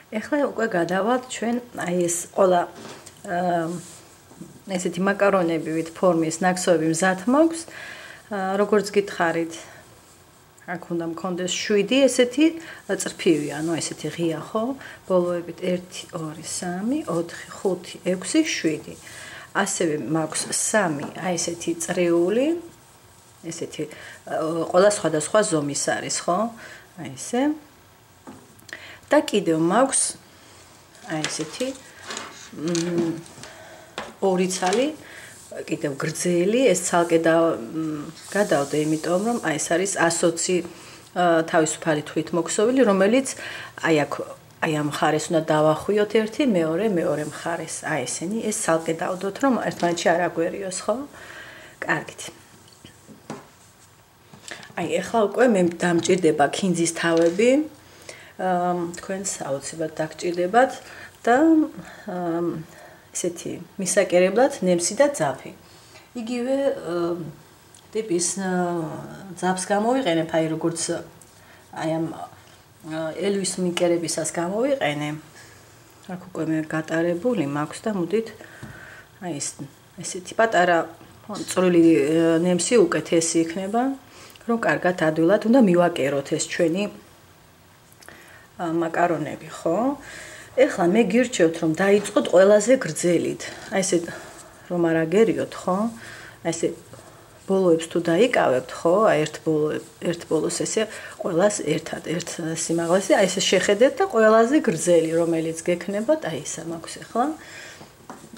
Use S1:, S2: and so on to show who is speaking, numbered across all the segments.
S1: ეხლა უკვე გადავალთ ჩვენ აი ეს ყოლა ესეთი მაკარონები ვით ფორმის ნაკსოები მზად მაქვს. როგორც გითხარით, აქ უნდა მქონდეს 7 ესეთი წრფივი, ანუ ესეთი ღია ხო? ბოლოებით 1 2 3 4 5 6 7. ასევე მაქვს 3 აი ესეთი წრიული, ესეთი ყოლა სხვადასხვა ზომის არის, ხო? აი ესე. და კიდევ მაქვს აი ესეთი ორი ცალი კიდევ გრძელი, ეს ცალკე გადავდე, იმიტომ რომ აი ეს არის 120 თავისუფალი თვით მოქსოვილი, რომელიც აი აქ აი ამ მხარეს უნდა დავახვიოთ ერთი, მეორე მხარეს. აი ესენი, ეს ცალკე დავდოთ, რომ ერთმანეთში არ აგვერიოს, ხო? კარგით. აი ეხლა უკვე მე დამჭირდება ქინძის თავები. თქვენს აუცილებლად დაგჭირდებათ და ესეთი მისაკერებლად ნემსი და ძაფი. იგივე ტიპის ძაფს გამოვიყენებ, აი როგორც აი ამ ელვის მიკერებისას გამოვიყენე. აქ უკვე მე გატარებული მაქვს და მოდით აი ესეთი პატარა წვრილი ნემსი უკეთესი იქნება, რომ კარგად ადვილად უნდა მივაკეროთ ეს ჩვენი მაკარონები, ხო? ეხლა მე გირჩევთ, რომ დაიწყოთ ყველაზე გრძელით. აი ესე რომ არ აგერიოთ, ხო? აი ესე ბოლოებს თუ დაიკავებთ, ხო? აი ერთ ბოლოს ესე ყველას ერთად, ერთ სიმაღლეზე, აი ესე შეხედეთ და ყველაზე გრძელი, რომელიც გექნებათ, აი ისა მაქვს ეხლა.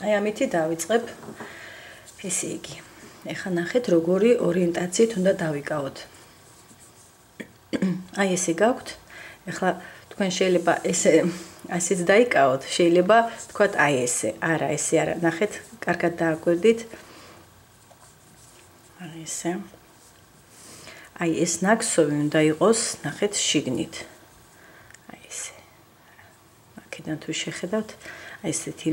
S1: აი ამითი დავიწყებ. ესე იგი. ეხლა ნახეთ, როგორი ორიენტაციით უნდა დავიკავოთ. აი ესე გაქვთ. ეხლა თქვენ შეიძლება ესეც დაიკავოთ, შეიძლება თქვათ აი ესე, არა ესე არა, ნახეთ, კარგად დააკვირდით. აი ესე. აი ეს ნაკსოვი უნდა იყოს, ნახეთ, შიგნით. აი ესე. აქედან თუ შეხედავთ, აი ესეთი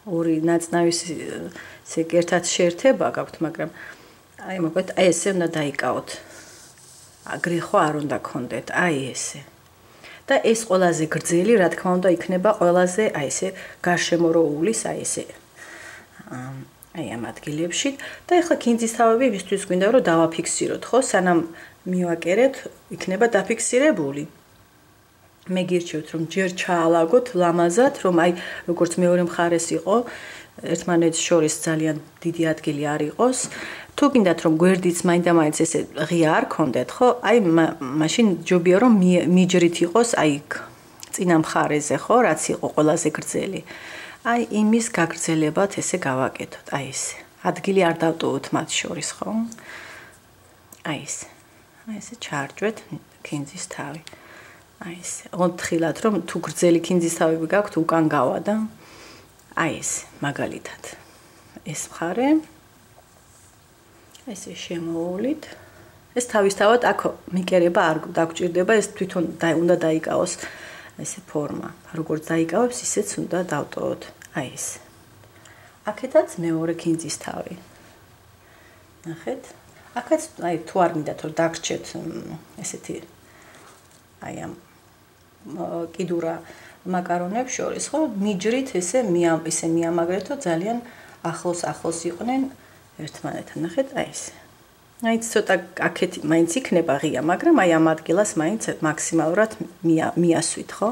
S1: ორი ნაწნავის ესე ერთად შეერთება გაქვთ, მაგრამ აი მოკლედ აი ესე უნდა დაიკავოთ. აგრეხო არ უნდა გქონდეთ, აი ესე. და ეს ყველაზე გრძელი, რა თქმა უნდა, იქნება ყველაზე აი ესე გარშემოროულის აი ესე აი ამ ადგილებში და ეხლა ქინძის თავები იმისთვის გვინდა რომ დავაფიქსიროთ, ხო? სანამ მივაკერებთ, იქნება დაფიქსირებული. მე გირჩევთ რომ ჯერ ჩაალაგოთ ლამაზად, რომ აი როგორც მეორე მხარეს იყო, ერთმანეთს შორის ძალიან დიდი ადგილი არ იყოს. თუ გინდათ რომ გვერდიც მაინდა-მაინც ესე ღია არ ქონდეთ, ხო? აი მაშინ ჯობია რომ მიჯრით იყოს აი წინა მხარეზე, ხო? რაც იყო ყველაზე გრძელი. აი იმის გაგრძელებად ესე გავაკეთოთ, აი ესე. ადგილი არ დავტოვოთ მათ შორის, ხო? აი ესე. აი ესე ჩაარჯვეთ ქინძის თავი. აი ესე. ოთხილად რომ თუ გრძელი ქინძის თავები გაქვთ, უკან გავა და აი ესე, მაგალითად. ეს მხარე ესე შემოულით. ეს თავისთავად აქ მიკერება არ დაგჭირდება, ეს თვითონ უნდა დაიკავოს ესე ფორმა. როგორც დაიკავებს, ისეც უნდა დავტოვოთ. აი ეს. აქედაც მეორე ქინძის თავი. ნახეთ? აქაც აი თუ არ მინდათ რომ დაგრჩეთ ესეთი აი ამ კიდურა მაკარონებს შორის, ხო? მიჯრით ესე მიამაგრეთო ძალიან ახლოს იყვნენ ერთმანეთთან. ნახეთ, აი ეს. აი ცოტა აქეთი მაინც იქნება ღია, მაგრამ აი ამ ადგილას მაინც მაქსიმალურად მიასვით, ხო?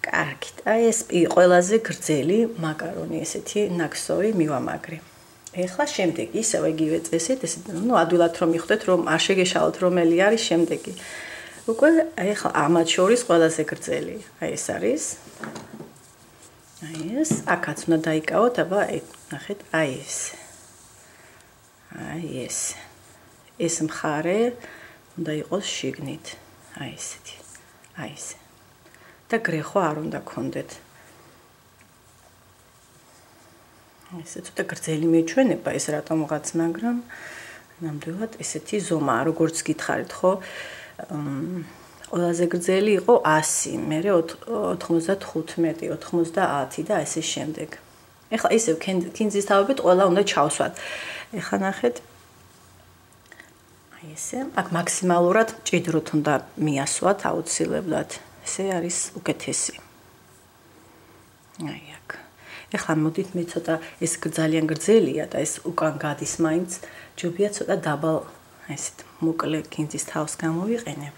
S1: კარგით. აი ეს ყველაზე გრძელი მაკარონი ესეთი ნაკსოვი მივამაგრე. ეხლა შემდეგი ისევ იგივე წესით, ესე ადვილად რომ მიხვდეთ, რომ არ შეგეშალოთ რომელი არის შემდეგი. უკვე აი ეხლა ამათ შორის ყველაზე გრძელი. აი ეს არის. აი ეს, აქაც უნდა დაიკავოთ, აბა აი ნახეთ, აი ეს. აი ეს. ეს მხარე უნდა იყოს შიგნით. აი ესეთი. აი ეს. და გრეხო არ უნდა გქონდეთ. ესე ცოტა გრძელი მეჩვენება ეს რატომღაც, მაგრამ ნამდვილად ესეთი ზომაა, როგორც გითხარით, ხო? ყველაზე გრძელი იყო 100, მერე 95, 90 და ესე შემდეგ. ეხლა ისევ ქინძის თავებით ყველა უნდა ჩავსვათ. ეხლა ნახეთ. აი ესე, აქ მაქსიმალურად ჭიდროთ უნდა მიასვათ აუცილებლად. ესე არის უკეთესი. აი აქ. ეხლა მოდით მე ცოტა ეს ძალიან გრძელია და ეს უკან გადის მაინც ჯობია ცოტა დაბალ ესეთ მოკლე კინძის თავს გამოვიყენებ.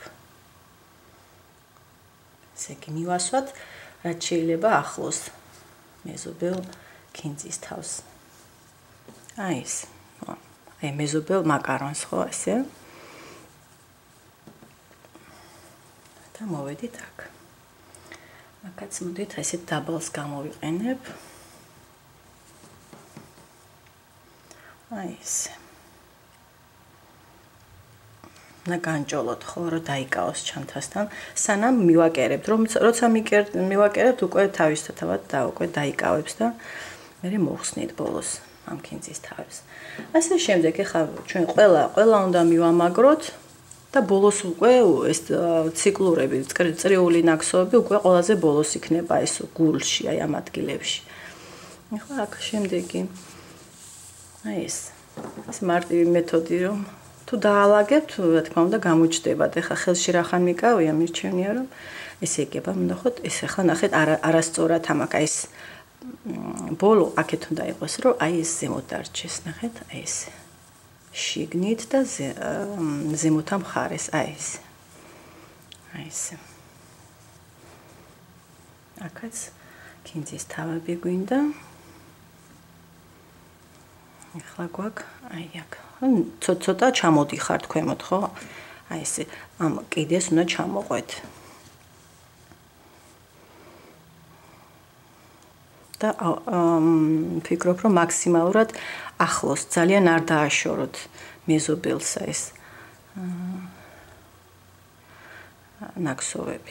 S1: ესე იგი მივასვათ რაც შეიძლება ახლოს მეზობელ კინძის თავს. აი ეს. აი მეზობელ მაკარონს ხო ესე? და მოვედით აქ. აქაც მოდით ესეთ დაბალს გამოვიყენებ. აი ეს. განჭოლოთ ხო რომ დაიკავოს ჩანთასთან სანამ მივაკერებთ რომ როცა მივაკერებთ უკვე თავისთავად და უკვე დაიკავებს და მე მოხსნით ბოლოს ამ კინძის თავს. ასე შემდეგ ეხლა ჩვენ ყველა უნდა მივამაგროთ და ბოლოს უკვე ეს ციკლურები წრიული ნაკსოები უკვე ყველაზე ბოლოს იქნება ეს გულში აი ამ ადგილებში. ეხლა აქ შემდეგი აი ეს მარტივი მეთოდი რომ თუ დაალაგებთ, რა თქმა უნდა, გამოჩნდებათ. ეხლა ხელში რახან მიკავია, მირჩენია რომ ესე იგება, ნახოთ, ეს ახლა ნახეთ არასწორად ამაკ აი ეს ბოლო აქეთ უნდა იყოს, რომ აი ეს ზემოთ დარჩეს, ნახეთ, აი ეს. შიგნით და ზემოთ ამხარეს, აი ეს. აი ეს. აქაც კინძის თავები გვინდა. ეხლა გვაქვს აი აქ. ცოტა ჩამოდიხართ ქვემოთ, ხო? აი ესე ამ კიდეს უნდა ჩამოყვეთ. და ფიქრობ რომ მაქსიმალურად ახლოს ძალიან არ დააშოროთ მეზობელსა ეს ნაკსოვები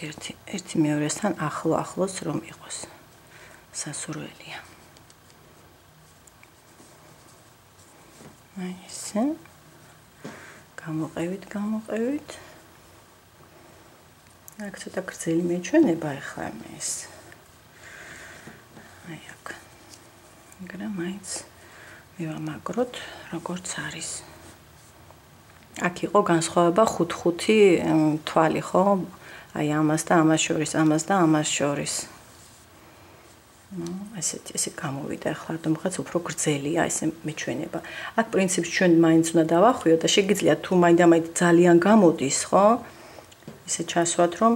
S1: ერთი მეორესთან ახლოს რომ იყოს სასურველია. აი ესე გამოყევით. აქ ცოტა გრძელი მეჩვენება ახლა ეს. აი აქ. მაგრამ მაინც მივამაგროთ როგორც არის. აქ იყო განსხვავება 5-5 თვალი, ხო? აი ამას და ამას შორის. ესე გამოვიდა ახლა რადგან უფრო გრძელია ესე მეჩვენება. აქ პრინციპს ჩვენ მაინც უნდა დავახვიოთ და შეგიძლიათ თუ მაინდა-მაინც ძალიან გამოდის, ხო? ესე ჩასვათ რომ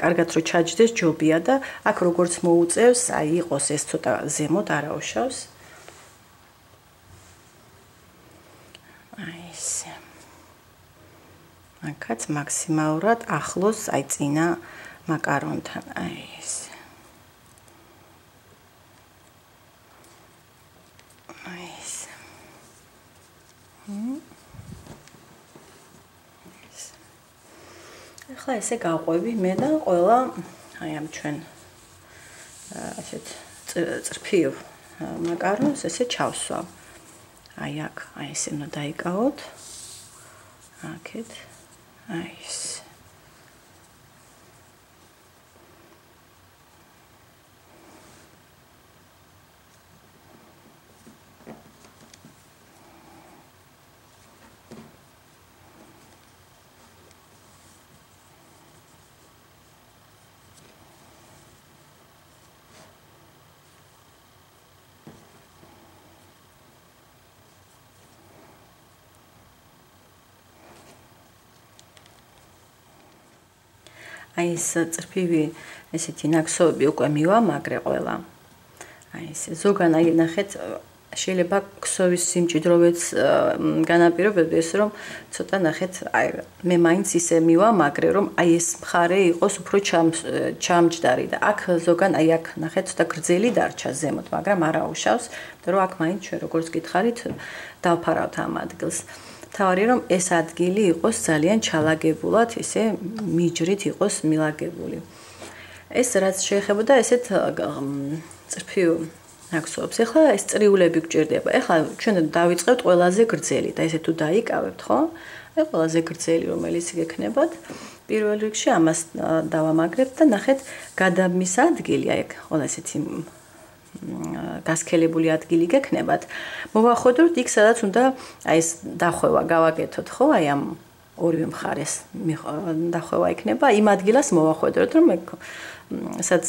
S1: კარგად რო ჩაჯდეს ჯობია და აქ როგორც მოუწევს, აი იყოს ეს ცოტა ზემოთ არაუშავს. აი ესე. აქაც მაქსიმალურად ახლოს აი წინა მაკარონთან, აი ესე. ახლა ესე გავყვები მე და ყველა აი ამ ჩვენ ასეთ წრფივ მაკარონს ესე ჩავსვავ. აი აქ, აი ესე უნდა დაიკავოთ. აქეთ. აი ეს. აი ეს წრფივი ესეთი ნაკსოები უკვე მივამაგრე ყველა. აი ესე ზოგან აი ნახეთ შეიძლება ქსოვის სიმჭიდროვეც განაპირობებდეს რომ ცოტა ნახეთ აი მე მაინც ისე მივამაგრე რომ აი ეს მხარე იყოს უფრო ჩამჯდარი და აქ ზოგან აი აქ ნახეთ ცოტა გრძელი დარჩა ზემოთ მაგრამ არაუშავს იმიტომ რომ აქ მაინც ჩვენ როგორც გითხარით დავფარავთ ამ ადგილს. თავარი რომ ეს ადგილი იყოს ძალიან ჩალაგებულად, ესე მიჯრით იყოს მილაგებული. ეს რაც შეეხებოდა ესეთ წრფივ ნაკსოებს. ეხლა ეს წრიულები გჭირდება. ეხლა ჩვენ დავიწყებთ ყველაზე გრძელი და ესე თუ დაიკავებთ, ხო? აი ყველაზე გრძელი რომელიც გექნებათ, პირველ რიგში ამას დავამაგრებთ და ნახეთ გადამის ადგილი, აი ყველა ესეთი გასქელებული ადგილი გექნებათ. მოვახვედროთ იქ სადაც უნდა აი ეს დახვევა გავაკეთოთ, ხო? აი ამ ორივე მხარეს დახვევა იქნება. იმ ადგილას მოვახვედროთ რომ სადაც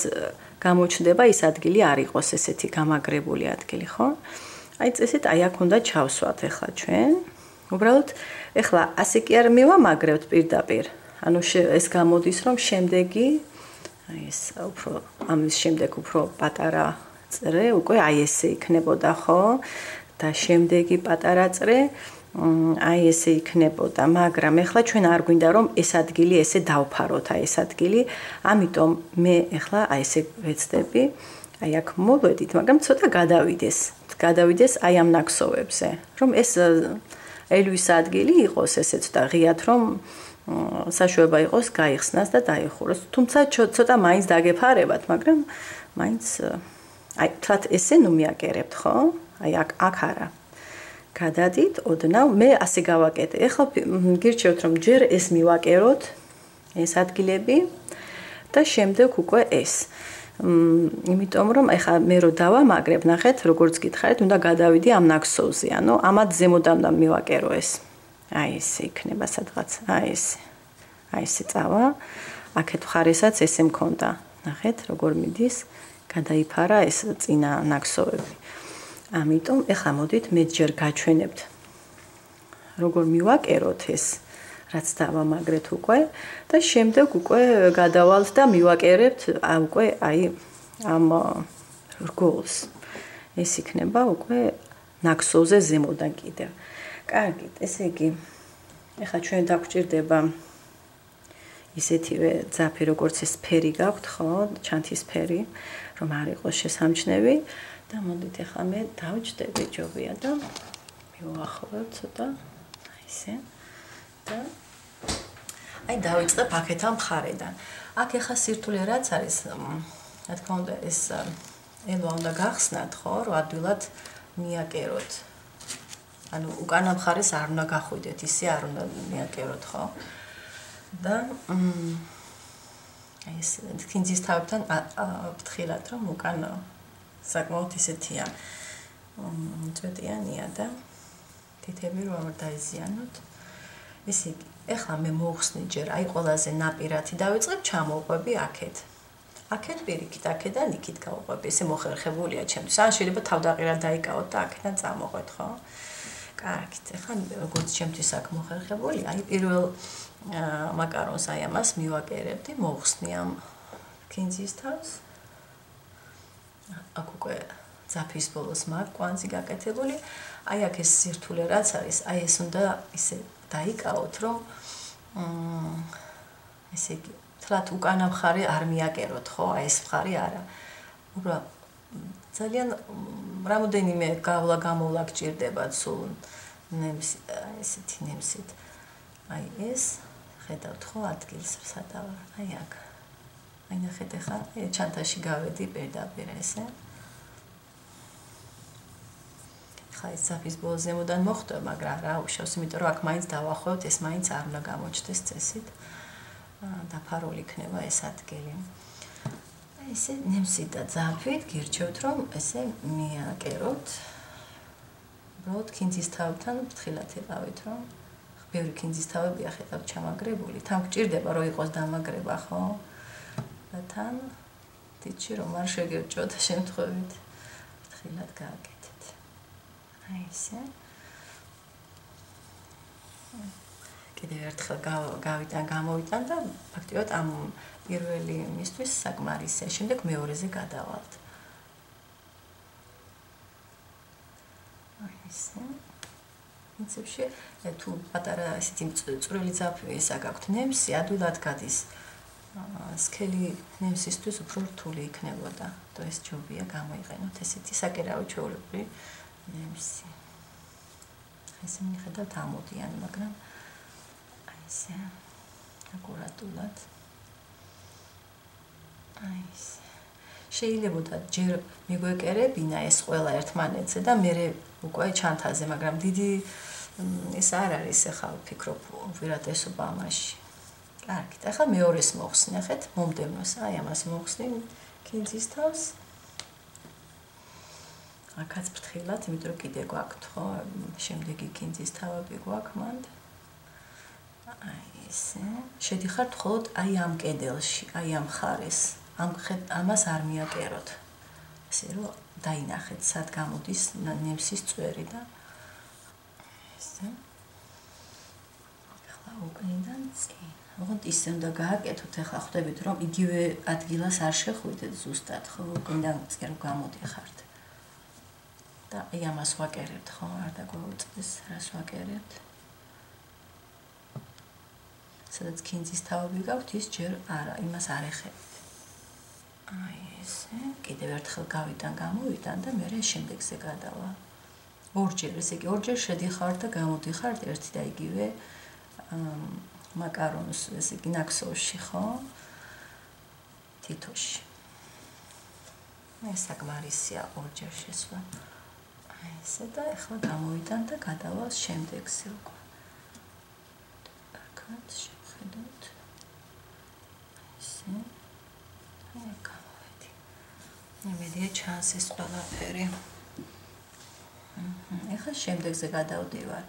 S1: გამოჩნდება ის ადგილი არ იყოს ესეთი გამაგრებული ადგილი, ხო? აი წესით აი აქ უნდა ჩავსვათ ახლა ჩვენ. უბრალოდ ახლა ასე კი არ მივამაგრებთ პირდაპირ. ანუ ეს გამოდის რომ შემდეგი აი ეს უფრო ამის შემდეგ უფრო პატარა წრე უკვე აი ესე იქნებოდა, ხო? და შემდეგი პატარა წრე აი ესე იქნებოდა, მაგრამ ახლა ჩვენ არ გვინდა რომ ეს ადგილი ესე დავფაროთ, აი ეს ადგილი, ამიტომ მე ახლა აი ესე ვეცდები, აი აქ მოვედით, მაგრამ ცოტა გადავიდეს აი ამ ნაკსოვებზე, რომ ეს ელვის ადგილი იყოს ესე ცოტა ღიად, რომ საშუალება იყოს გაიხსნას და დაიხუროს. თუმცა ცოტა მაინც დაგეფარებათ, მაგრამ მაინც აი თვათ ესე ნუ მიაკერებთ, ხო? აი აქ არა. გადადით, ოდნავ მე ასე გავაკეთე. ეხლა გირჩევთ რომ ჯერ ეს მივაკეროთ, ეს ადგილები და შემდეგ უკვე ეს. იმიტომ რომ ეხლა მე რო დავამაგრებ, ნახეთ, როგორც გითხარით, უნდა გადავიდი ამ ნაკსოვზე, ანუ ამათ ზემოდან უნდა მივაკერო ეს. აი ესე იქნება სადღაც, აი ესე წავა. აქეთ მხარესაც ესე მქონდა. ნახეთ, როგორ მიდის, გადაიფარა ეს წინა ნაკსოვები. ამიტომ ეხლა მოდით მე ჯერ გაჩვენებთ. როგორ მივაკეროთ ეს, რაც დავამაგრეთ უკვე და შემდეგ უკვე გადავალთ და მივაკერებთ უკვე აი ამ რგოლს. ეს იქნება უკვე ნაკსოვზე ზემოდან კიდევ. კარგით, ესე იგი ეხლა ჩვენ დაგვჭირდება ისეთივე ძაფი, როგორც ეს ფერი გაქვთ, ხო? ჩანთის ფერი, რომ არ იყოს შესამჩნევი. და მოდით ახლა მე დავჭდები ჯობია და მივუახლოვებ ცოტა აი ესე და აი დავიწყებ აქეთ ამ მხარედან. აქ ახლა სირთულე რაც არის, რა თქმა უნდა ეს ელვა უნდა გახსნათ, ხო, რომ ადვილად მიაკეროთ. ანუ უკანა მხარეს არ უნდა გახვიდეთ, ისე არ უნდა მიაკეროთ, ხო? და აი ეს კინძის თავთან ვთხილათ რომ უკანა საკმაოდ ისეთია წვეტიანია და თითები რომ არ დაიზიანოთ. ესე იგი, ეხლა მე მოვხსნი ჯერ აი ყველაზე ნაპირათი დავიწყებ ჩამოვყვები აქეთ. აქეთ პირიქით, აქედან იქით გავყვები. ესე მოხერხებულია ჩემთვის. ან შეიძლება თავდაყირად დაიკავოთ და აქედან წამოყვეთ, ხო? კარგით, ეხლა როგორც ჩემთვის აქ მოხერხებული, აი პირველ მაკარონს აი ამას მივაკერებდი, მოვხსნი ამ კინძის თავს. აქ უკვე ძაფის ბოლოს მაგ კვანძი გაკეთებული. აი აქ ეს სირთულე რაც არის, აი ეს უნდა ისე დაიკავოთ, რომ ესე იგი, თლათ უკანა მხარე არ მიაკეროთ, ხო? აი ეს მხარე არა. უბრალოდ ძალიან რამოდენიმე გამოვლა გჭირდება სულ ნემსით, ესეთი ნემსით. აი ეს ხედავთ ხო ადგილს სადავარ, აი აქ. აი ნახეთ ახლა ჩანთაში გავედი პირდაპირ ესე. ხა ეს ძაფის ბოლოს ზემოდან მოხვდება, მაგრამ რა უშავს, იმიტომ რომ აქ მაინც დავახვევთ, ეს მაინც არ უნდა გამოჩნდეს წესით. დაფარული იქნება ეს ადგილი. ესე ნემსით და ძაფით გირჩევთ რომ ესე მიაკეროთ. უბრალოდ კინძის თავთან ფრთხილად იყავით რომ ბევრი კინძის თავებია ხედავთ ჩამაგრებული. თან გჭირდება რომ იყოს დამაგრება, ხო? და თან თითში რომ არ შეგერჭოთ შემთხვევით ფრთხილად გააკეთეთ. აი ესე. კიდევ ერთხელ გამოვიტან და ფაქტიურად ამ პირველი მისთვის საკმარისია. შემდეგ მეორეზე გადავალთ. აი ესე. პრინციპში თუ პატარა ესეთი წვრილი ძაფი ისა გაქვთ ნემსი, ადვილად გადის. სქელი ნემსისთვის უფრო რთული იქნებოდა. და ეს ჯობია გამოიყენოთ ესეთი საკერავი ჩვეულებრივი ნემსი. ესე მიხედავთ ამოდიან, მაგრამ აი ესე აკურატულად. აი ესე. შეიძლება ჯერ მიგვეკერებინა ეს ყველა ერთმანეთზე და მე უკვე ჩანთაზე, მაგრამ დიდი ეს არ არის, ახლა ვფიქრობ უპირატესობა ამაში. კარგით, ახლა მეორეს მოხსნახეთ, მომდევნოს, აი ამას მოხსნი კინძის თავს. აქაც ფრთხილად, იმიტომ რომ კიდე გვაქვთ, ხო, შემდეგი კინძის თავები გვაქვს მანდ. აი ესე. შედიხართ მხოლოდ აი ამ კედელში, აი ამ მხარეს. ამას არ მიაკეროთ. ესე რომ დაინახეთ, სად გამოდის ნემსის წვერი და ესე. ახლა უკრინდან წინ. ოღონდ ისე უნდა გააკეთოთ, ახლა ხვდებით რომ იგივე ადგილას არ შეხვიდეთ ზუსტად, ხო, უკრინდან წინ რომ გამოდიხართ. და აი ამას ვაკერებთ, ხო, არ დაგვაუწყდეს, რას ვაკერებთ? სადაც ქინძის თავები გაქვთ, ის ჯერ არა, იმას არ ეხებთ. აი ესე, კიდევ ერთხელ გავიდან გამოვიდან და მე შემდეგზე გადავა. ორჯერ, ესე იგი, ორჯერ შედიხართ და გამოდიხართ ერთი და იგივე მაკარონს, ესე იგი, ნაქსოვში, ხო? თითოში. ეს საკმარისია ორჯერ შესვლა. აი ესე და ახლა გამოვიდან და გადავა შემდეგზე უკვე. აქაც შევხედოთ. ესე. აი გამოვედი. იმედია ჩანს ეს ყველაფერი. ახლა შემდეგზე გადავდივარ.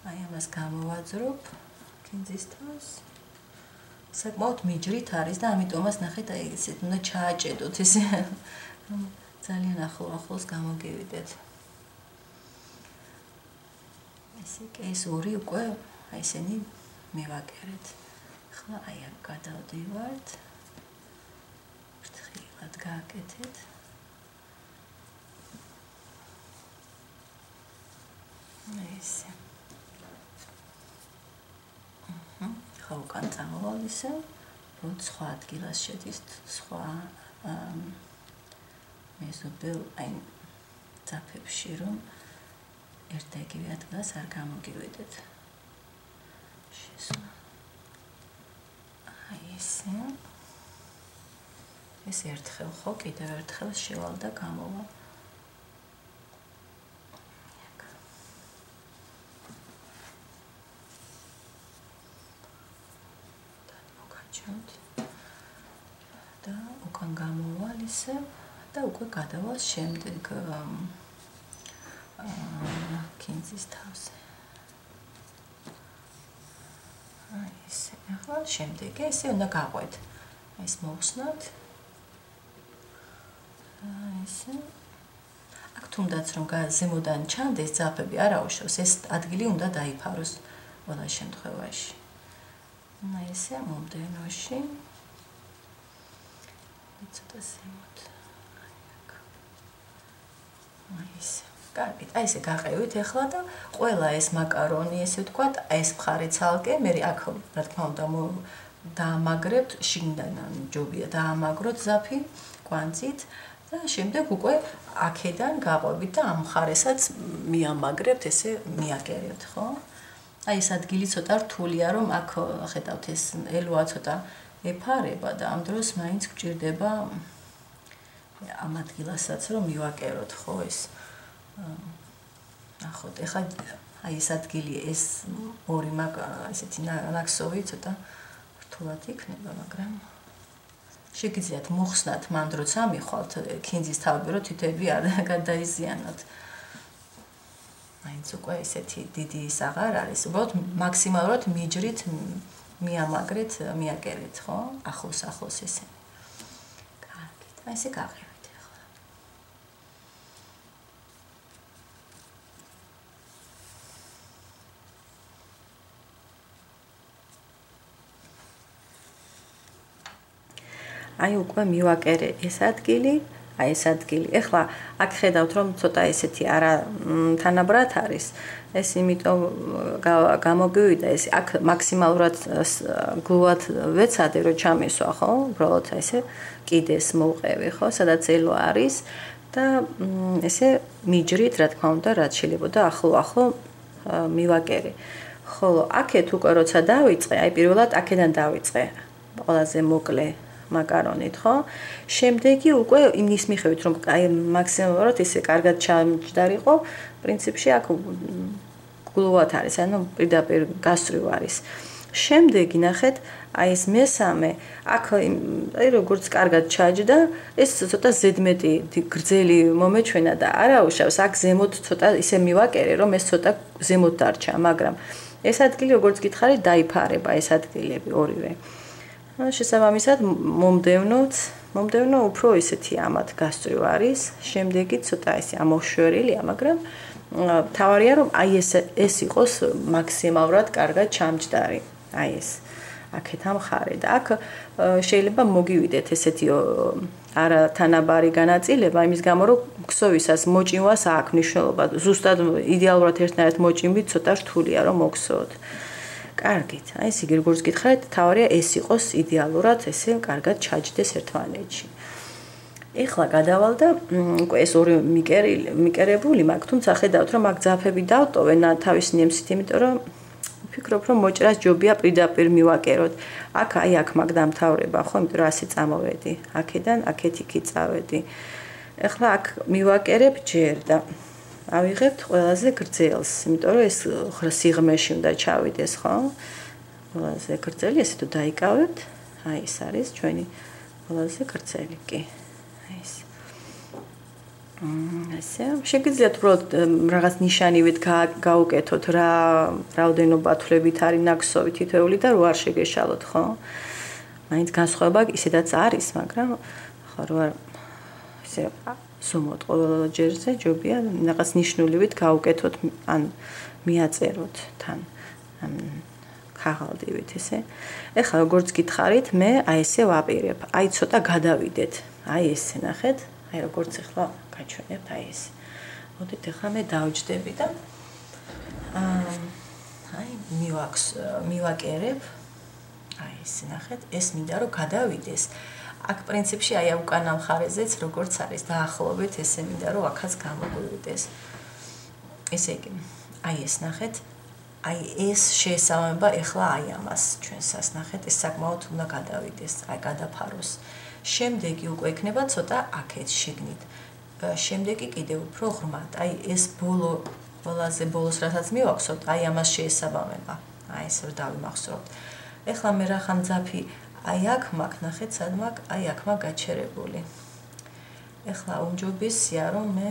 S1: აი ამას გამოვაძრობ ქინძის თავს. საკმაოდ მიჯრით არის და ამიტომაც ნახეთ აი ესეთ უნდა ჩააჭედოთ ესე. ძალიან ახლოს გამოგივიდეთ. ესე კი ეს ორი უკვე აი ესენი მივაკერეთ. ახლა აი აქ გადავდივართ. ფრთხილად გააკეთეთ. ესე. ახლა უკან წამოვალ ისე, რომ სხვა ადგილას შედის, სხვა მეზობელ აი ძაფებში, რომ ერთ და იგივე ადგილას არ გამოგივიდეთ. შესვლა. აი ესე. ეს ერთხელ ხო, კიდევ ერთხელ შევალ და გამოვა. და უკან გამოვალ ისე და უკვე გადავალ შემდეგ ქინძის თავზე. აი ესე, ახლა შემდეგი ესე უნდა გაყვეთ. ეს მოვხსნათ. აი ესე. აქ თუნდაც რომ ზემოდან ჩანდეს ძაფები არ აუშავს, ეს ადგილი უნდა დაიფაროს ყველა შემთხვევაში. აი ესე მომდევნოში. ცოტა ზემოთ. აი ესე. კარგით, აი ესე გაყევით ახლა და ყველა ეს მაკარონი ესე ვთქვათ, ეს მხარე ცალკე, მე აქ რა თქმა უნდა დაამაგრებთ, შიგნიდან ჯობია დაამაგროთ ზაფი კვანძით და შემდეგ უკვე აქედან გაყვებით და ამ მხარესაც მიამაგრებთ, ესე მიაკერებთ, ხო? აი ეს ადგილი ცოტა რთულია, რომ აქ ხედავთ ეს ელოა ცოტა ეფარება და ამ დროს მაინც გვჭირდება ამ ადგილასაც რომ მივაკეროთ, ხო, ეს ნახოთ, ეხლა აი ეს ადგილი ეს ორი ესეთი ნაქსოვი ცოტა რთულად იქნება, მაგრამ შეგიძლიათ მოხსნათ მანდ როცა მიხვალთ ქინძის თავები, რომ თითები არ გადაიზიანოთ. მაინც უკვე ესეთი დიდი ის აღარ არის, უბრალოდ მაქსიმალურად მიჯრით მიამაგრეთ, მიაკერეთ, ხო? ახლოს ესენი. კარგით, აი ესე გაყევით ახლა. აი უკვე მივაკერე ეს ადგილი, აი ეს ადგილი. ეხლა აქ ხედავთ რომ ცოტა ესეთი არა თანაბრად არის. ეს იმიტომ გამოგივიდა ეს აქ მაქსიმალურად გლუვად ვეცადე რომ ჩამისვა, ხო? უბრალოდ ესე კიდეს მოვყევი, ხო? სადაც ელო არის და ესე მიჯრით, რა თქმა უნდა, რაც შეიძლება ახლო მივაკერე. ხოლო აქეთ უკვე როცა დავიწყე, აი პირველად აქედან დავიწყე. ყველაზე მოკლე მაკარონით, ხო? შემდეგი უკვე იმის მიხედვით, რომ აი მაქსიმალურად ესე კარგად ჩამჯდარიყო, პრინციპში აქ გლუვად არის, ანუ პირდაპირ გასწრივ არის. შემდეგი ნახეთ, აი ეს მესამე, აქ აი როგორც კარგად ჩაჯდა, ეს ცოტა ზედმეტი გრძელი მომეჩვენა და არაუშავს, აქ ზემოთ ცოტა ისე მივაკერე, რომ ეს ცოტა ზემოთ დარჩა, მაგრამ ეს ადგილი როგორც გითხარით, დაიფარება ეს ადგილები ორივე. შესაბამისად, მომდევნოთ მომდევნო უფრო ისეთი ამათ გასწრივ არის, შემდეგი ცოტა ესე ამოშვერილია, მაგრამ თავარია რომ აი ეს იყოს მაქსიმალურად კარგად ჩამჯდარი. აი ეს აქეთ ამხარე და აქ შეიძლება მოგივიდეთ ესეთი არა თანაბარი განაწილება იმის გამო რომ ქსოვისას მოჭიმვას აქვს მნიშვნელობა. ზუსტად იდეალურად ერთნაირად მოჭიმვით ცოტა რთულია რომ მოქსოთ. კარგით, აი ეს იგი როგორც გითხარით, თავარია ეს იყოს იდეალურად ესე კარგად ჩაჯდეს ერთმანეთში. ეხლა გადავალ და უკვე ეს ორი მიკერებული მაქვს, თუმცა ხედავთ რომ აქ ძაფები დავტოვენ თავის ნემსით, იმიტომ რომ ვფიქრობ რომ მოჭრას ჯობია პირდაპირ მივაკეროთ. აქ აი აქ მაგ დამთავრება, ხო, იმიტომ რომ ასე წამოვედი. აქედან აქეთ იქით წავედი. ეხლა აქ მივაკერებ ჯერ და ავიღებთ ყველაზე გრძელს, იმიტომ რომ ეს სიღრმეში უნდა ჩავიდეს, ხო? ყველაზე გრძელი, ესე თუ დაიკავებთ, აი ეს არის ჩვენი ყველაზე გრძელი, კი. აი ეს. ასე, შეგიძლიათ უბრალოდ რაღაც ნიშანივით გაუკეთოთ რა რაოდენობა თვლებით არის ნაკსოვი თითოეული და რო არ შეგეშალოთ, ხო? მაინც განსხვავება ისედაც არის, მაგრამ ხო რო არ ესე ზომოთ ყოველ ჯერზე ჯობია რაღაც ნიშნულივით გაუკეთოთ ან მიაწეროთ თან ქაღალდივით ესე. ეხლა როგორც გითხარით, მე აი ესე ვაპირებ. აი ცოტა გადავიდეთ. აი ესე ნახეთ. აი როგორც ეხლა გაჩვენებთ აი ეს. მოდით ეხლა მე დავჯდები და აი მივაკერებ. აი ეს ნახეთ, ეს მინდა რომ გადავიდეს. აქ პრინციპში აი უკანა მხარეზეც როგორც არის დაახლოებით ესე მინდა რომ აქაც გამოგვივიდეს. ესე იგი, აი ეს ნახეთ. აი ეს შეესაბამება ეხლა აი ამას ჩვენსას ნახეთ, ეს საკმაოდ უნდა გადავიდეს, აი გადაფაროს. შემდეგი უკვე იქნება ცოტა აქეთ შიგნით. შემდეგი კიდევ უფრო ღრმად. აი ეს ყველაზე ბოლოს რასაც მივახსოვთ, აი ამას შეესაბამება. აი ეს რომ დავიმახსოვროთ. ეხლა მე რახან ძაფი აი აქ მაქვს ნახეთ, სად მაქვს? აი აქ მაქვს გაჩერებული. ეხლა უმჯობესია რომ მე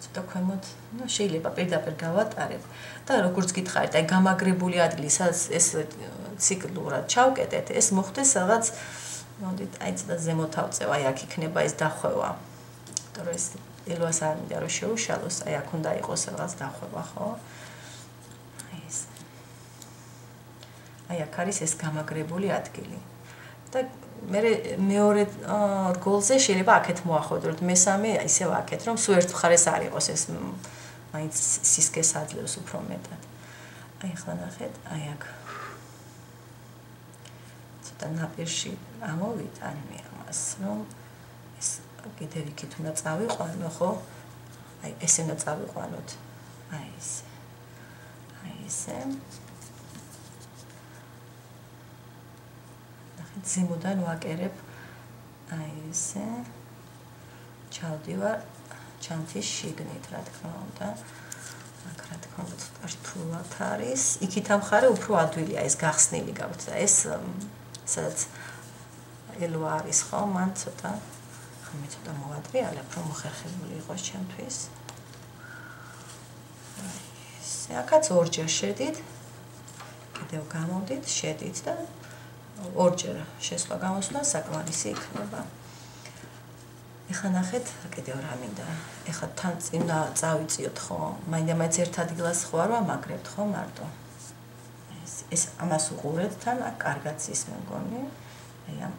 S1: ცოტა ქვემოთ, ну, შეიძლება პირდაპირ გავატარებ და როგორც გითხარით, აი გამაგრებული ადგილი, სადაც ეს ციკლურად ჩავკეტეთ, ეს მოხდეს რაღაც მოდით, აი ცოტა ზემოთ ავწევ, აი აქ იქნება ეს დახვევა. იმიტომ რომ ეს ელვას არ მინდა რომ შეუშალოს, აი აქ უნდა იყოს რაღაც დახვევა, ხო? აი ეს. აი აქ არის ეს გამაგრებული ადგილი. და მეორე რგოლზე შეიძლება აქეთ მოახვედროთ, მესამე ისევ აქეთ, რომ სულ ერთ მხარეს არ იყოს ეს მაინც სისქეს აძლევს უფრო მეტად. აი ახლა ნახეთ, აი აქ ცოტა ნაპირში ამოვიტან მე ამას, რომ ეს კიდევ იქით უნდა წავიყვანო, ხო? აი ესე უნდა წავიყვანოთ. აი ესე. აი ესე. ზემოდან ვაკერებ აი ესე ჩავდივარ ჩანთის შიგნით, რა თქმა უნდა. აქ რა თქმა უნდა ცოტა რთულად არის. იქით ამხარე უფრო ადვილია ეს გახსნილი გაქვთ და ეს სადაც ელვა არის, ხო? მან ცოტა ხმე ცოტა მოვადრიალებ, რომ მოხერხებული იყოს ჩემთვის. ესე აქაც ორჯერ შედით. კიდევ გამოდით, შედით და ორჯერ შესვლა გამოსვლა საკმარისი იქნება. ეხლა ნახეთ, კიდევ რა მინდა. ეხლა თან წინ წავიწიოთ, ხო? მაინდა-მაინც ერთ ადგილას ხო არ ვამაგრებთ, ხო, მარტო. ეს ამას უყურეთ თან, აქ კარგად ის მე მგონი. აი ამ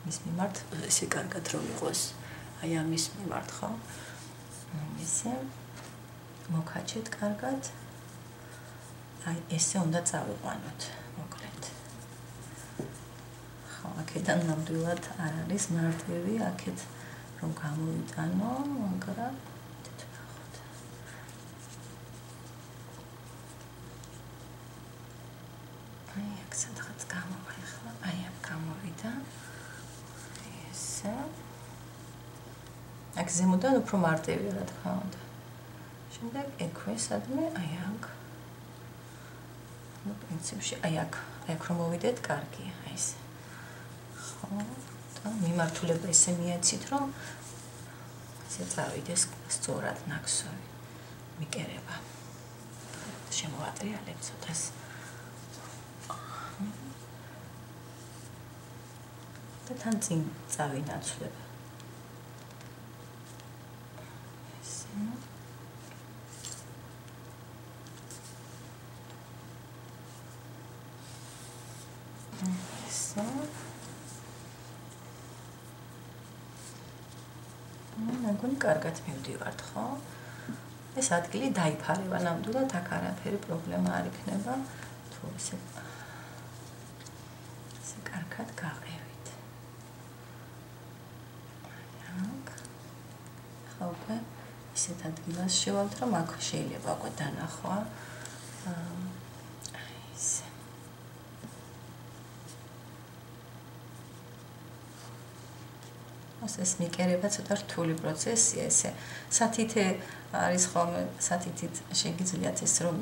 S1: მის მიმართ ესე კარგად რომ იყოს. აი ამის მიმართ, ხო? ესე მოკაჩეთ კარგად. აი ესე უნდა წავიყვანოთ, მოკლედ. აქედან ნამდვილად არ არის მარტივი, აქეთ რომ გამოვიტანო, მაგრამ თეთრახოთ. აი აქ სადღაც გამოვა ახლა, აი აქ გამოვიდა. ესე. აქ ზემოდან უფრო მარტივია, რა თქმა უნდა. შემდეგ ექვე სადმე, აი აქ. ну, პრინციპში აი აქ რომ მოვიდეთ, კარგია, აი ესე. და მიმართულება ისე მიეცით, რომ ესე წავიდეს სწორად ნაკსოვი. მიკერება. შემოვატრიალებ ცოტას. და თან წინ წავინაცვლებ. ესე. მეგონი კარგად მივდივართ, ხო? ეს ადგილი დაიფარება ნამდვილად, აქ არაფერი პრობლემა არ იქნება, თუ ესე კარგად გავყევით. აქ. ხო, უკვე ისეთ ადგილას შევალთ, რომ აქ შეიძლება უკვე დანახვა. ესე. ეს მიკერება ცოტა რთული პროცესია, ესე. სათითე არის ხოლმე, სათითით შეგიძლიათ ეს რომ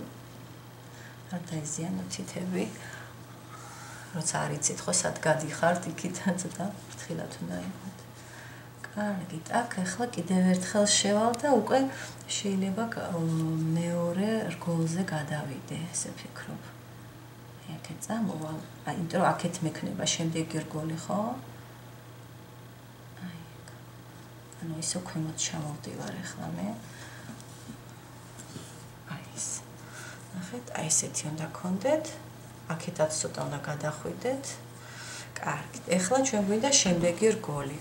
S1: არ დაიზიანოთ თითები. როცა არ იცით ხო სად გადიხართ, იქით ცოტა ფრთხილად უნდა იყოთ. კარგით, აქ ახლა კიდევ ერთხელ შევალ და უკვე შეიძლება მეორე რგოლზე გადავიდე, ესე ვფიქრობ. აქეთ წამოვალ, იმიტომ რომ აქეთ მექნება შემდეგი რგოლი, ხო? ანუ ისო ქვემოთ ჩამოვდივარ ახლა მე. აი ეს. ნახეთ, აი ესეთი უნდა გქონდეთ. აქეთაც ცოტა უნდა გადახვიდეთ. კარგით. ახლა ჩვენ გვინდა შემდეგი რგოლი.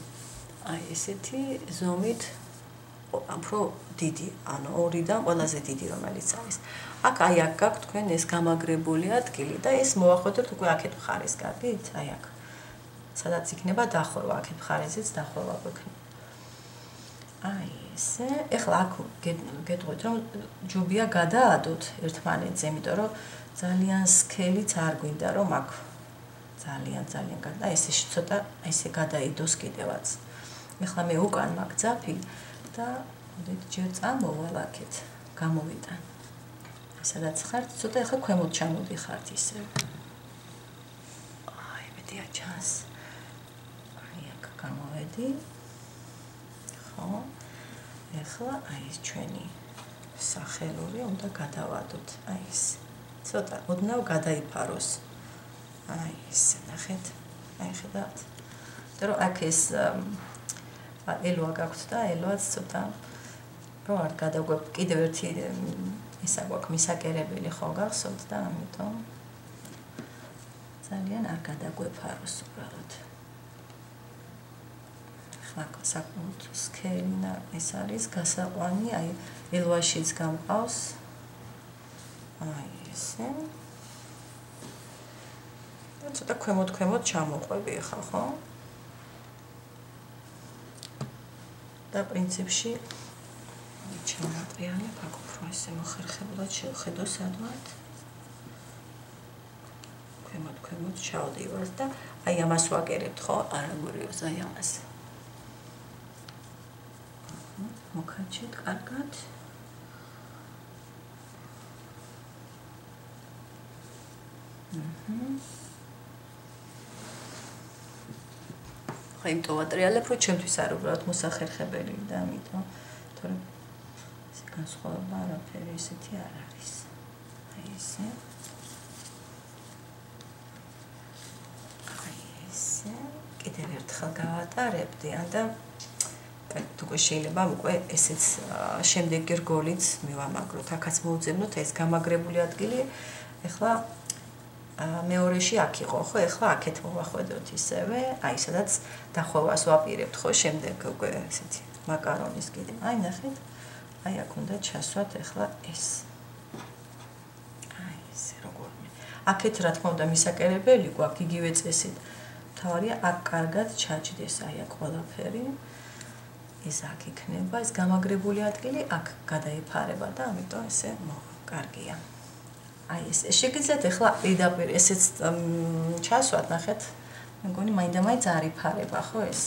S1: აი ესეთი ზომით უფრო დიდი, ანუ 2-დან ყველაზე დიდი რომელიც არის. აქ აი აქ გაქვთ თქვენ ეს გამაგრებული ადგილი და ეს მოახოდოთ უკვე აქეთ მხარეს, კარგით? აი აქ. სადაც იქნება დახურვა, აქეთ მხარეზეც დახურვა გვექნება. აი ესე, ეხლა აქ გეტყვით რომ ჯობია გადაადოთ ერთმანეთზე, იმიტომ რომ ძალიან სქელიც არ გვინდა რომ აქ ძალიან გადა, ესე ცოტა ესე გადაიდოს კიდევაც. ეხლა მე უკან მაგ ძაფი და მოდით ჯერ წამოვალ აქეთ, გამოვიტან. სადაც ხართ, ცოტა ეხლა ქვემოთ ჩამოდიხართ ისე. აი, მეტია ჩანს. აი აქ გამოვედი. ხო? ეხლა აი ეს ჩვენი სახელური უნდა გადავადოთ. აი ეს. ცოტა ოდნავ გადაიფაროს. აი ეს ნახეთ. აი ხედავთ. და რომ აქ ეს ელოა გაქვთ და ელოაც ცოტა რო არ გადაგვეპ კიდევ ერთი ისა გვაქვს მისაკერებელი ხო გახსოვთ და ამიტომ ძალიან არ გადაგვეფაროს უბრალოდ. საკმაოდ სქელი და ეს არის გასაყვანი, აი ელვაშიც გამყავს. აი ესე. და ცოტა ქვემოთ ჩამოყვები ახლა, ხო? და პრინციპში ჩამოატრიალებ, აქ უფრო ესე მოხერხებულად შევხედო სადვართ. ქვემოთ ჩავდივარ და აი ამას ვაკერებთ, ხო? არაგურიოს აი ამას. მოკაჩეთ კარგად. ხა იმიტომ ვატრიალებ, რომ ჩემთვის არ უბრალოდ მოსახერხებელი და ამიტომ, თორემ ეს განსხვავება არაფერი ისეთი არ არის. აი ესე. აი ესე. კიდევ ერთხელ გავატარებდი, და უკვე შეიძლება უკვე ესეც შემდეგი რგოლიც მივამაგროთ. აქაც მოვძებნოთ ეს გამაგრებული ადგილი. ეხლა მეორეში აქ იყო, ხო? ეხლა აქეთ მოვახვედოთ ისევე. აი, სადაც დახვევას ვაპირებთ, ხო? შემდეგ უკვე ესეთი მაკარონის კიდე. აი, ნახეთ. აი, აქ უნდა ჩასვათ ეხლა ეს. აი, ესე როგორმე. აქეთ რა თქმა უნდა მისაკერებელი გვაქვს იგივე წესით. თავარია აქ კარგად ჩაჯდეს, აი აქ ყველაფერი. ეს აქ იქნება, ეს გამაგრებული ადგილი აქ გადაიფარება და ამიტომ ესე კარგია. აი ეს შეგიძლიათ ახლა პირდაპირ ესეც ჩასვათ, ნახეთ. მეგონი მაინდა-მაინც არ იფარება, ხო ეს?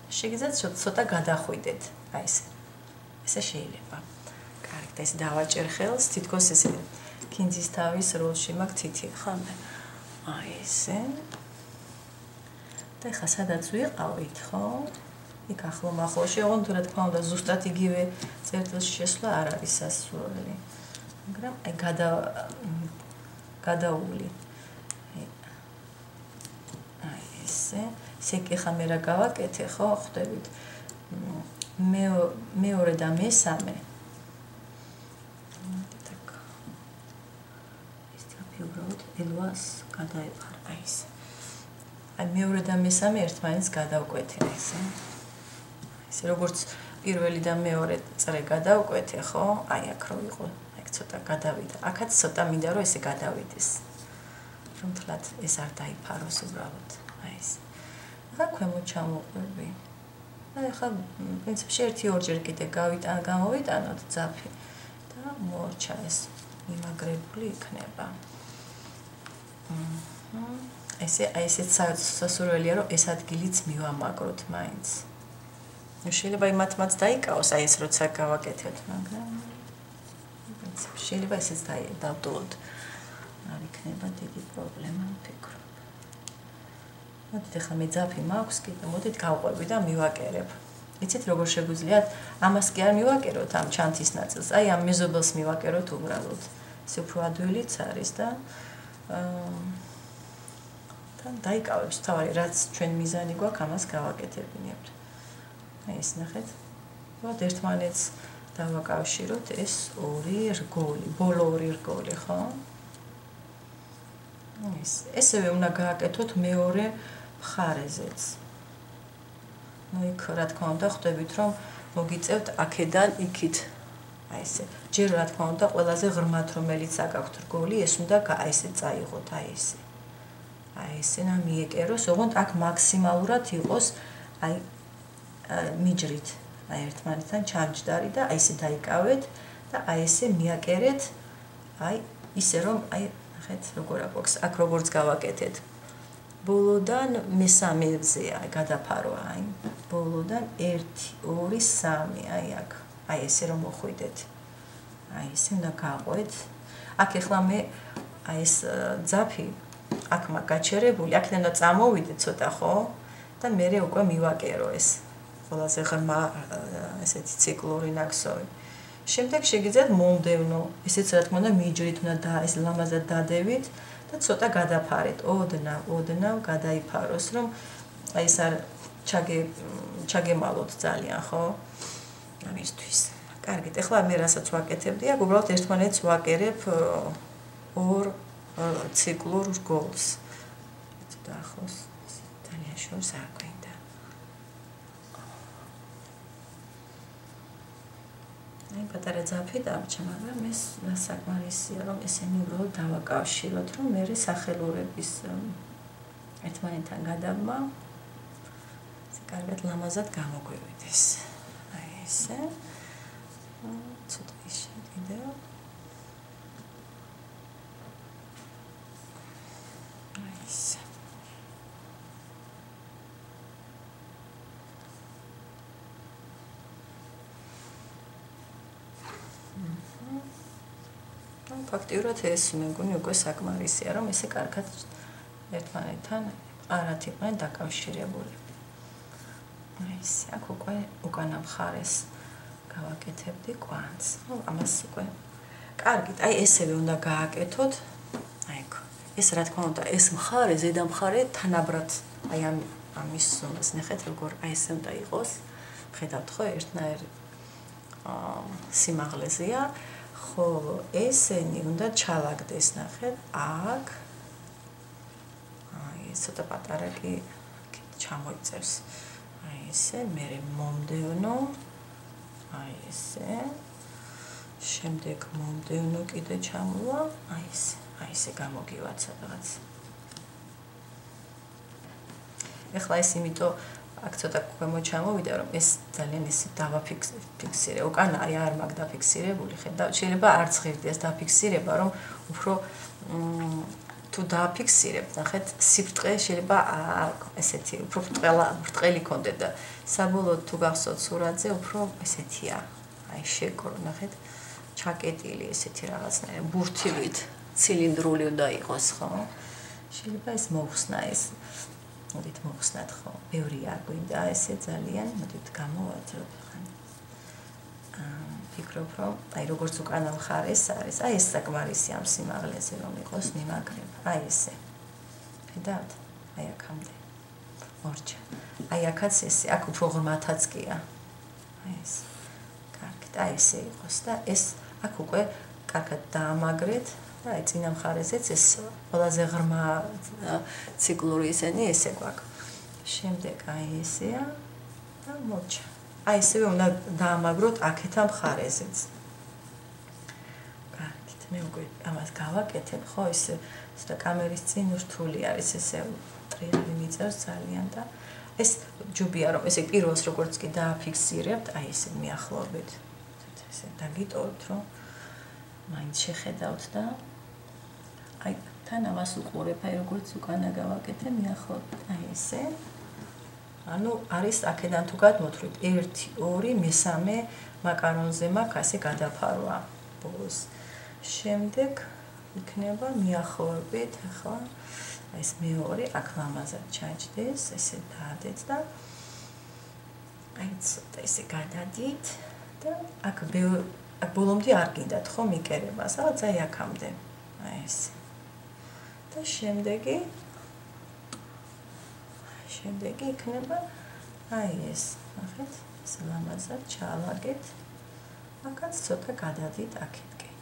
S1: შეგიძლიათ ცოტა გადახვიდეთ, აი ეს. ესე შეიძლება. კარგი, და ეს დავაჭერ ხელს, თითქოს ესე კინძის თავის როლში მაგ თითი, ხამდე. აი ესე. და ახლა სადაც ვიყავით, ხო? იქ ახლო-მახლოში, ოღონდ რა თქმა უნდა ზუსტად იგივე წერტილში შესვლა არ არის სასურველი. მაგრამ აი გადაული. აი ესე. ისე კი ხა მე რა გავაკეთე, ხო, ხვდებით. მეორე და მესამე. так. ეს თაფი უბრალოდ ელვას გადაეფარა, აი ეს. აი მეორე და მესამე ერთმანეთს გადავკვეთე, ესე. ესე როგორც პირველი და მეორე წრე გადავკვეთე, ხო? აი აქ რო იყო, აი ცოტა გადავიდა. აქაც ცოტა მინდა რომ ესე გადავიდეს. რომ თლად ეს არ დაიფაროს უბრალოდ, აი ეს. ახლა ქვემოთ ჩამოყვები. აი ახლა პრინციპში 1-2 კიდე გამოვიტანოთ ძაფი და მორჩა ეს იმაგრებული იქნება. ესეც სასურველია რომ ეს ადგილიც მივამაგროთ მაინც. შეიძლება იმათმაც დაიკავოს, აი ეს როცა გავაკეთებთ, მაგრამ პრინციპში შეიძლება ესეც დავდოთ. არ იქნება დიდი პრობლემა, ვფიქრობ. მოდით ახლა მე ძაფი მაქვს კიდე, მოდით გავყვები და მივაკერებ. იცით როგორ შეგვიძლიათ? ამას კი არ მივაკეროთ ამ ჩანთის ნაწილს, აი ამ მეზობელს მივაკეროთ უბრალოდ. ესე უფრო ადვილიც არის და დაიკავებს თავი, რაც ჩვენ მიზანი გვაქვს, ამას გავაკეთებინებთ. აი ეს ნახეთ. ვთქვათ ერთმანეთს დავაკავშიროთ ეს ორი რგოლი, ბოლო ორი რგოლი, ხო? ესევე უნდა გააკეთოთ მეორე მხარეზეც. ну იქ რა თქმა უნდა ხვდებით რომ მოგიწევთ აქედან იქით. აი ესე. ჯერ რა თქმა უნდა ყველაზე ღრმად რომელიც აკაქვთ რგოლი, ეს უნდა აი ესე წაიღოთ, აი ესე. აი ესე და მიეკეროს, ოღონდ აქ მაქსიმალურად იყოს აი მიჯრით, აი ერთმანეთთან ჩამჯდარი და აი ესე დაიკავეთ და აი ესე მიაკერეთ, აი ისე რომ აი ნახეთ როგორ აქვს, აქ როგორც გავაკეთეთ. ბოლოდან მესამეზეა გადაფარო, აი ბოლოდან 1 2 3, აი აქ, აი ესე რომ მოხვიდეთ. აი ესე უნდა გაყვეთ. აქ ახლა მე აი ეს ძაფი აქ მაგაჩერებული, აქედან და წამოვიდე ცოტა, ხო? და მე უკვე მივაკერო ეს. ყველაზე ღრმა ესეთი ციკლური ნაკსოვი. შემდეგ შეგიძლიათ მომდევნო, ესეც რა თქმა უნდა მიჯრით უნდა ეს ლამაზად დადევით და ცოტა გადაფარეთ. ოდნავ გადაიფაროს, რომ აი ეს არ ჩაგემალოთ ძალიან, ხო? ამისთვის. კარგით, ახლა მე რასაც ვაკეთებდი, აქ უბრალოდ ერთმანეთს ვაკერებ ორ ციკლურ რგოლს. ცოტა ახლოს ძალიან შორს არ გვინდა. აი პატარა ძაფი დარჩა, მაგრამ ეს საკმარისია, რომ ესენი უბრალოდ დავაკავშიროთ, რომ მე სახელურების ერთმანეთთან გადაბმა კარგად ლამაზად გამოგვივიდეს. აი ესე. ცოტა ისე კიდევ. აი ესე. ფაქტიურად ეს მეგონი უკვე საკმარისია, რომ ესე კარგად ერთმანეთთან არათ იყვნენ დაკავშირებული. აი ესე, აქ უკვე უკანა მხარეს გავაკეთებდი კვანძს. ну ამას უკვე კარგით, აი ესევე უნდა გააკეთოთ. აი აქ. ეს რა თქმა უნდა, ეს მხარე, ზედა მხარე თანაბრად, აი ამის ზომას ნახეთ როგორ აი ესე უნდა იყოს. ხედავთ ხო, ერთნაირ სიმაღლეზეა. ხოლო ესენი უნდა ჩალაგდეს, ნახეთ, აქ. აი ეს ცოტა პატარა კი ჩამოიწევს. აი ესე, მე მომდევნო. აი ესე. შემდეგ მომდევნო კიდე ჩამოვა. აი ესე. აი ესე გამოგივაცა რაღაც. ეხლა ეს იმიტომ აქ ცოტა ქვემოთ ჩამოვიდა, რომ ეს ძალიან ისე დავაფიქსირე. უკანა აი არ მაგ დაფიქსირებული, ხედავთ, შეიძლება არც ღირდიას დაფიქსირება, რომ უფრო თუ დააფიქსირებთ, ნახეთ, სიფრთხე შეიძლება ესეთი უფრო ბრტყელი კონდეთ და საბოლოოდ თუ გახსოვთ სურათზე, უფრო ესეთია. აი შეკრო, ნახეთ, ჩაკეტილი ესეთი რაღაცნაირი ბურთივით, ცილინდრული უნდა იყოს, ხო? შეიძლება ეს მოხსნა ეს მოდით მოხსნათ ხო, ბევრი არ გვინდა ესე ძალიან, მოდით გამოვაძროთ ხან. ფიქრობ რომ აი როგორც უკანა მხარეს არის, აი ეს საკმარისი ამ სიმაღლეზე რომ იყოს მიმაგრება, აი ესე. ხედავთ? აი აქამდე. მორჩა. აი აქაც ესე, აქ უფრო ღრმათაც კია. აი ეს. კარგით, აი ესე იყოს და ეს აქ უკვე კარგად დაამაგრეთ და აი წინა მხარეზეც ეს ყველაზე ღრმა ციკლური ისენი ესე გვაქვს. შემდეგ აი ესეა და მორჩა. აი ესევე უნდა დაამაგროთ აქეთა მხარეზეც. კარგით, მე უკვე ამას გავაკეთებ, ხო, ეს და კამერის წინ რთული არის ესე ტრიალი მიწევს ძალიან და ეს ჯობია რომ ესე პირველს როგორც კი დააფიქსირებთ, აი ესე მიახლოვებით. ესე დაგიტოვოთ რომ მაინც შეხედავთ და აი თან ამას უყურებ, აი როგორც უკანა გავაკეთე მიახლოვებით, აი ესე. ანუ არის აქედან თუ გადმოთვლით 1 2 3 მაკარონზე მაქვს ასე გადაფარვა ბოლოს. შემდეგ იქნება მიახლოვებით, ახლა ეს მეორე აქ ლამაზად ჩაჯდეს, ესე დაადეთ და აი ცოტა ესე გადადით და აქ ბოლომდე არ გინდათ ხო მიკერება, სადაც აი აქამდე. აი ესე. და შემდეგი იქნება აი ეს, ნახეთ, ეს ლამაზად ჩაალაგეთ. აქაც ცოტა გადადით აქეთკენ.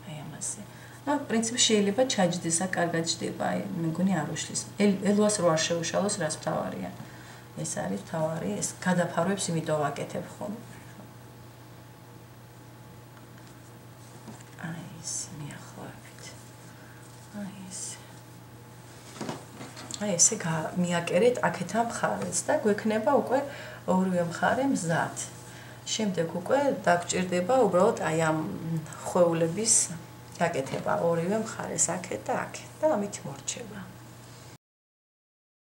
S1: აი ამაზე. და პრინციპი შეიძლება ჩაჯდეს, კარგად ჯდება, აი მე მგონი არ უშლის. ელვას რო არ შეუშალოს, რაც მთავარია. ეს არის მთავარი, ეს გადაფარვებს იმიტომ ვაკეთებ ხოლმე. აი ეს მიახლოვებით. აი ეს. აი ესე მიაკერეთ აქეთა მხარეს და გვექნება უკვე ორივე მხარე მზად. შემდეგ უკვე დაგჭირდება უბრალოდ აი ამ ხვეულების გაკეთება ორივე მხარეს აქეთ და აქეთ და ამით მორჩება.